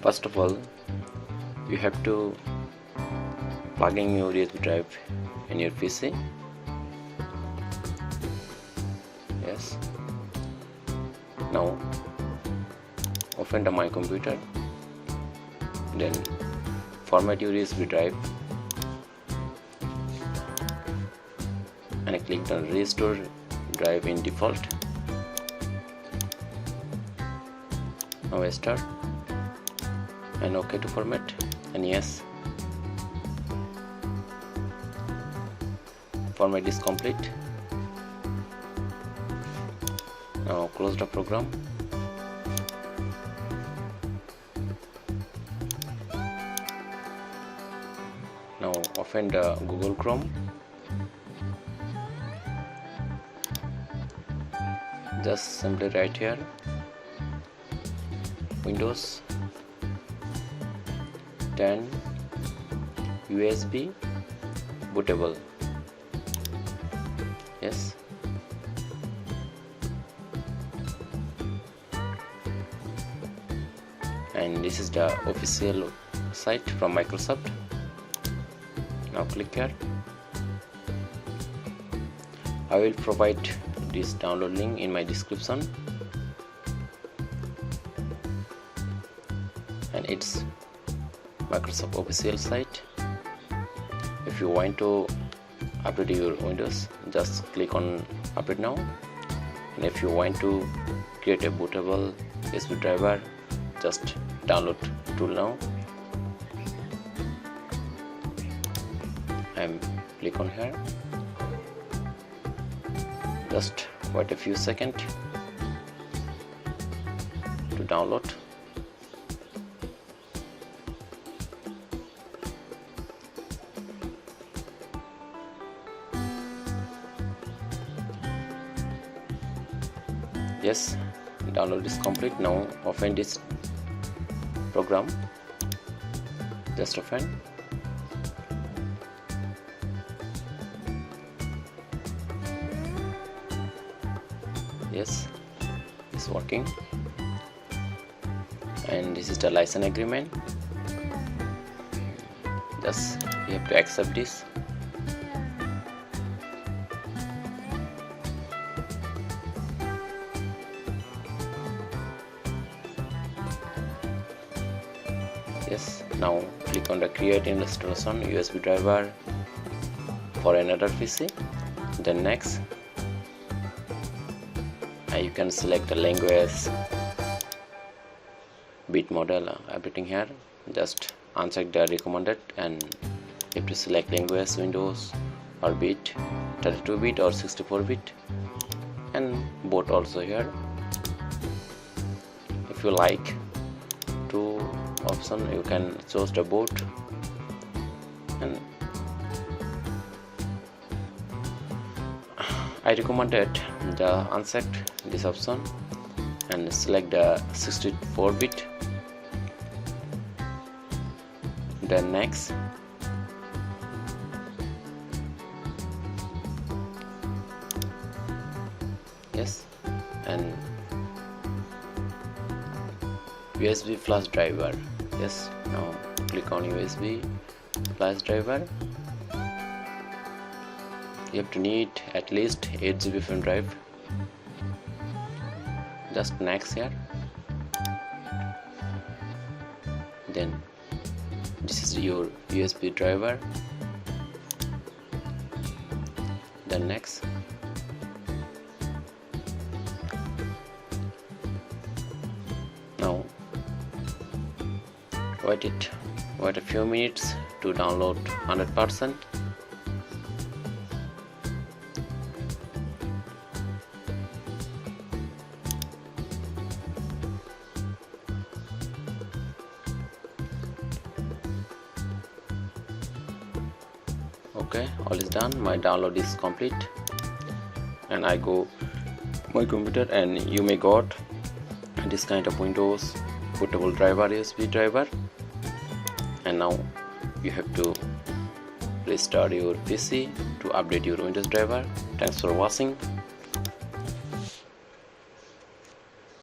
First of all, you have to plug in your USB drive in your PC. Yes. Now open my computer, then format your USB drive and click on restore drive in default. Now I start and OK to format and yes, format is complete. Now close the program. Now open the Google Chrome. Just simply write here Windows 10 USB bootable. Yes. And this is the official site from Microsoft. Now click here. I will provide this download link in my description, and it's Microsoft official site. If you want to update your Windows, just click on update now, and if you want to create a bootable USB driver, just download tool now. I'm click on here. Just wait a few seconds to download. Yes, download is complete. Now open this program. Just open. Yes, it's working, and this is the license agreement. Just you have to accept this. Yes, now click on the create installation USB driver for another PC. Then next, you can select the language, bit model, everything here. Just uncheck the recommended and you have to select language, Windows or bit, 32-bit or 64-bit, and both also here. If you like two option, you can choose the both, and I recommended the unchecked this option and select the 64-bit. Then next, yes, and USB flash driver. Yes, now click on USB flash driver. You have to need at least 8 GB pen drive. Just next here. Then this is your USB driver. Then next, now wait a few minutes to download 100%. Okay, all is done. My download is complete, and I go my computer, and you may got this kind of Windows bootable driver, USB driver. And now you have to restart your PC to update your Windows driver. Thanks for watching.